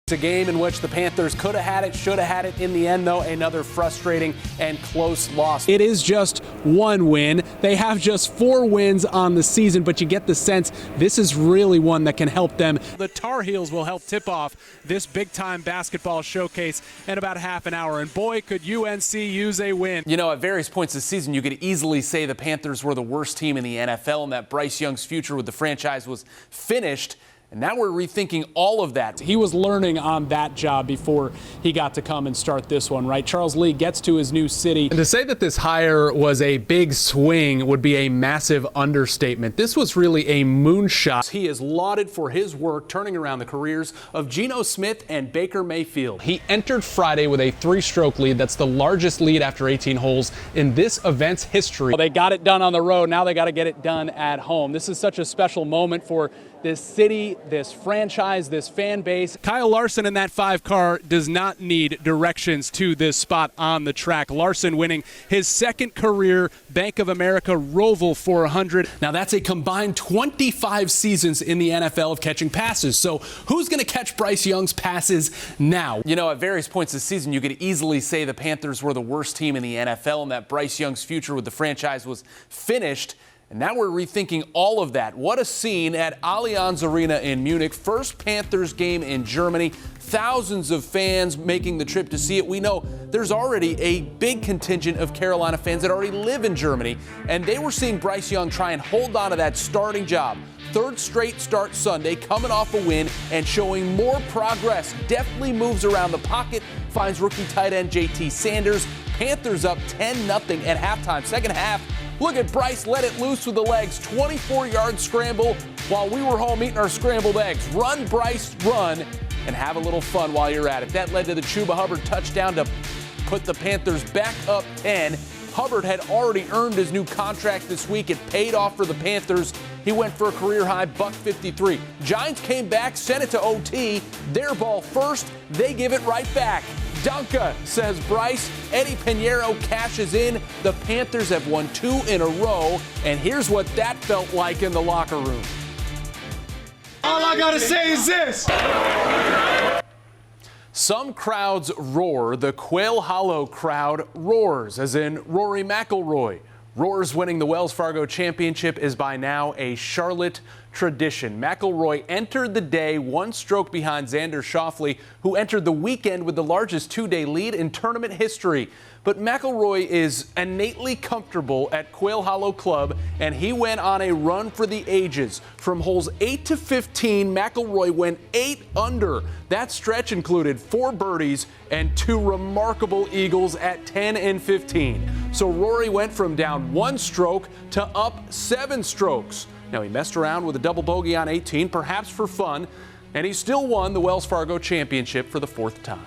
It's a game in which the Panthers could have had it, should have had it. In the end, though, another frustrating and close loss. It is just one win. They have just 4 wins on the season, but you get the sense this is really one that can help them. The Tar Heels will help tip off this big-time basketball showcase in about half an hour, and boy, could UNC use a win. You know, at various points this season, you could easily say the Panthers were the worst team in the NFL and that Bryce Young's future with the franchise was finished. And now we're rethinking all of that. He was learning on that job before he got to come and start this one, right? Charles Lee gets to his new city. And to say that this hire was a big swing would be a massive understatement. This was really a moonshot. He is lauded for his work turning around the careers of Geno Smith and Baker Mayfield. He entered Friday with a 3-stroke lead. That's the largest lead after 18 holes in this event's history. Well, they got it done on the road. Now they got to get it done at home. This is such a special moment for this city, this franchise, this fan base. Kyle Larson in that 5 car does not need directions to this spot on the track. Larson winning his 2nd career Bank of America Roval 400. Now that's a combined 25 seasons in the NFL of catching passes. So who's going to catch Bryce Young's passes now? You know, at various points this season, you could easily say the Panthers were the worst team in the NFL and that Bryce Young's future with the franchise was finished. And now we're rethinking all of that. What a scene at Allianz Arena in Munich. First Panthers game in Germany. Thousands of fans making the trip to see it. We know there's already a big contingent of Carolina fans that already live in Germany. And they were seeing Bryce Young try and hold on to that starting job. 3rd straight start Sunday, coming off a win and showing more progress. Definitely moves around the pocket, finds rookie tight end JT Sanders. Panthers up 10-0 at halftime. Second half, look at Bryce let it loose with the legs. 24-yard scramble while we were home eating our scrambled eggs. Run, Bryce, run, and have a little fun while you're at it. That led to the Chuba Hubbard touchdown to put the Panthers back up 10. Hubbard had already earned his new contract this week. It paid off for the Panthers. He went for a career-high $153. Giants came back, sent it to OT. Their ball first. They give it right back. Dunka, says Bryce. Eddie Pinheiro cashes in. The Panthers have won 2 in a row. And here's what that felt like in the locker room. All I gotta say is this. Some crowds roar. The Quail Hollow crowd roars, as in Rory McIlroy. Roars winning the Wells Fargo Championship is by now a Charlotte tradition. McIlroy entered the day 1 stroke behind Xander Schauffele, who entered the weekend with the largest 2-day lead in tournament history. But McIlroy is innately comfortable at Quail Hollow Club, and he went on a run for the ages. From holes 8 to 15, McIlroy went 8 under. That stretch included 4 birdies and 2 remarkable eagles at 10 and 15. So Rory went from down 1 stroke to up 7 strokes. Now, he messed around with a double bogey on 18, perhaps for fun, and he still won the Wells Fargo Championship for the 4th time.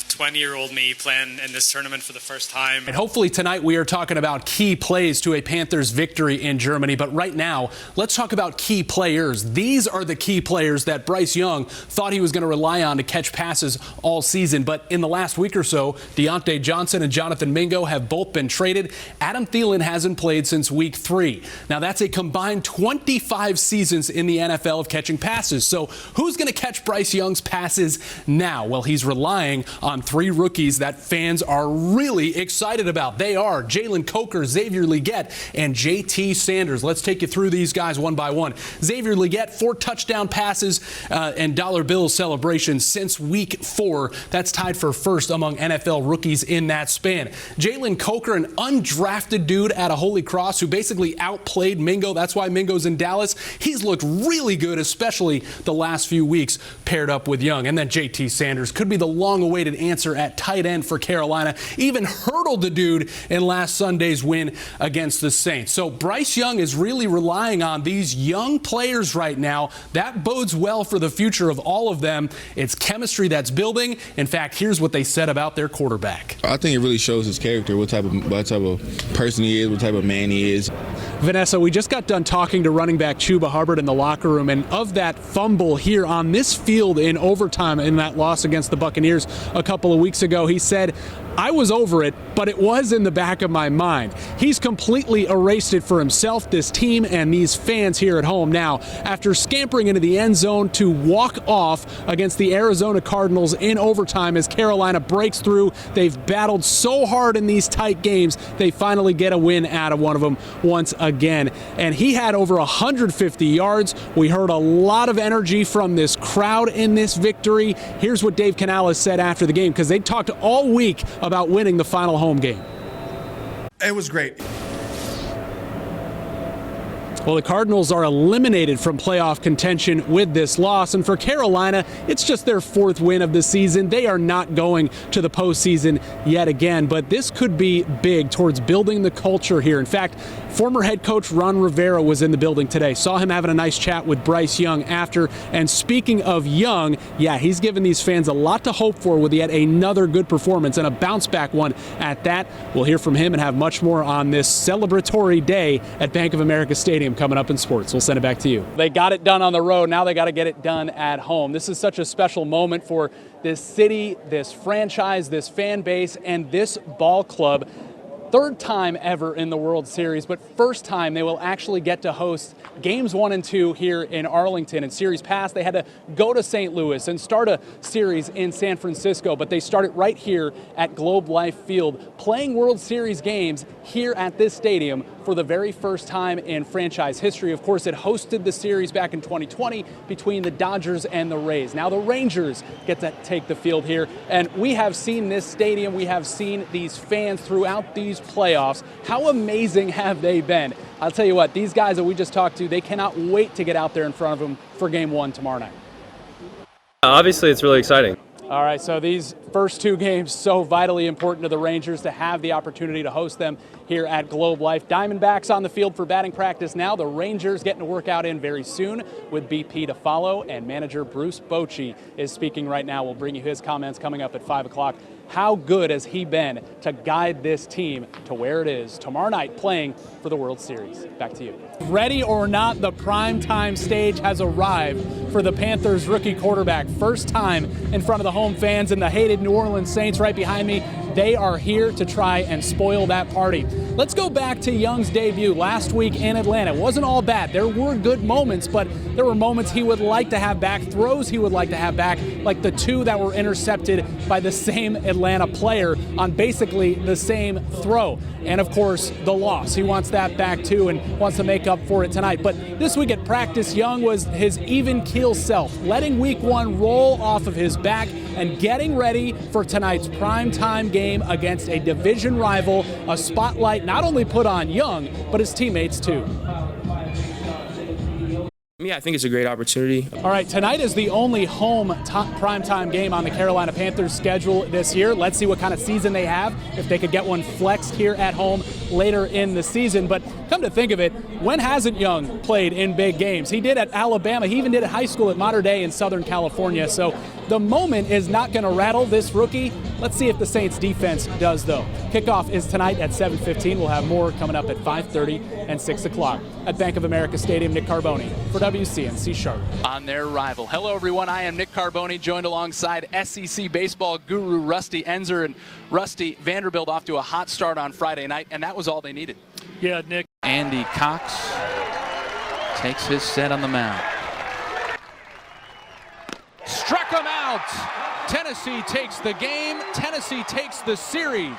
20-year-old me playing in this tournament for the first time. And hopefully tonight we are talking about key plays to a Panthers victory in Germany. But right now, let's talk about key players. These are the key players that Bryce Young thought he was going to rely on to catch passes all season. But in the last week or so, Deontay Johnson and Jonathan Mingo have both been traded. Adam Thielen hasn't played since week 3. Now, that's a combined 25 seasons in the NFL of catching passes. So who's going to catch Bryce Young's passes now? Well, he's relying on 3 rookies that fans are really excited about. They are Jalen Coker, Xavier Legette, and JT Sanders. Let's take you through these guys one by one. Xavier Legette, 4 touchdown passes and dollar bill celebrations since week 4. That's tied for first among NFL rookies in that span. Jalen Coker, an undrafted dude at a Holy Cross who basically outplayed Mingo. That's why Mingo's in Dallas. He's looked really good, especially the last few weeks paired up with Young. And then JT Sanders could be the long-awaited answer at tight end for Carolina. Even hurdled the dude in last Sunday's win against the Saints. So Bryce Young is really relying on these young players right now. That bodes well for the future of all of them. It's chemistry that's building. In fact, here's what they said about their quarterback. I think it really shows his character, what type of person he is, what type of man he is. Vanessa, we just got done talking to running back Chuba Hubbard in the locker room, and of that fumble here on this field in overtime in that loss against the Buccaneers a couple couple of weeks ago, he said, "I was over it, but it was in the back of my mind." He's completely erased it for himself, this team, and these fans here at home now after scampering into the end zone to walk off against the Arizona Cardinals in overtime as Carolina breaks through. They've battled so hard in these tight games. They finally get a win out of one of them once again. And he had over 150 yards. We heard a lot of energy from this crowd in this victory. Here's what Dave Canales said after the game, because they talked all week about winning the final home game. It was great. Well, the Cardinals are eliminated from playoff contention with this loss, and for Carolina, it's just their 4th win of the season. They are not going to the postseason yet again, but this could be big towards building the culture here. In fact, former head coach Ron Rivera was in the building today. Saw him having a nice chat with Bryce Young after, and speaking of Young, yeah, he's given these fans a lot to hope for with yet another good performance and a bounce-back one at that. We'll hear from him and have much more on this celebratory day at Bank of America Stadium coming up in sports. We'll send it back to you. They got it done on the road. Now they got to get it done at home. This is such a special moment for this city, this franchise, this fan base, and this ball club. 3rd time ever in the World Series, but first time they will actually get to host games 1 and 2 here in Arlington. In series past, they had to go to St. Louis and start a series in San Francisco, but they started right here at Globe Life Field, playing World Series games here at this stadium for the very first time in franchise history. Of course, it hosted the series back in 2020 between the Dodgers and the Rays. Now the Rangers get to take the field here, and we have seen this stadium, we have seen these fans throughout these playoffs. How amazing have they been? I'll tell you what, these guys that we just talked to, they cannot wait to get out there in front of them for game 1 tomorrow night. Obviously, it's really exciting. All right, so these first 2 games so vitally important to the Rangers to have the opportunity to host them here at Globe Life. Diamondbacks on the field for batting practice now. The Rangers getting to work out in very soon with BP to follow, and manager Bruce Bochy is speaking right now. We'll bring you his comments coming up at 5 o'clock. How good has he been to guide this team to where it is tomorrow night playing for the World Series? Back to you. Ready or not, the primetime stage has arrived for the Panthers rookie quarterback. First time in front of the home fans and the hated New Orleans Saints right behind me. They are here to try and spoil that party. Let's go back to Young's debut last week in Atlanta. It wasn't all bad. There were good moments, but there were moments he would like to have back, throws he would like to have back, like the 2 that were intercepted by the same Atlanta player on basically the same throw. And of course, the loss. He wants that back too and wants to make up for it tonight. But this week at practice, Young was his even keel self, letting week 1 roll off of his back and getting ready for tonight's primetime game against a division rival, a spotlight not only put on Young, but his teammates too. Yeah, I think it's a great opportunity. All right, tonight is the only home primetime game on the Carolina Panthers schedule this year. Let's see what kind of season they have, if they could get one flexed here at home later in the season. But come to think of it, when hasn't Young played in big games? He did at Alabama. He even did at high school at Mater Dei in Southern California. So the moment is not going to rattle this rookie. Let's see if the Saints defense does, though. Kickoff is tonight at 7:15. We'll have more coming up at 5:30 and 6 o'clock at Bank of America Stadium. Nick Carboni for WCNC Sharp. On their rival. Hello, everyone. I am Nick Carboni, joined alongside SEC baseball guru Rusty Enzer. And Rusty, Vanderbilt off to a hot start on Friday night, and that was all they needed. Yeah, Nick. Andy Cox takes his set on the mound. Struck him out. Tennessee takes the game. Tennessee takes the series.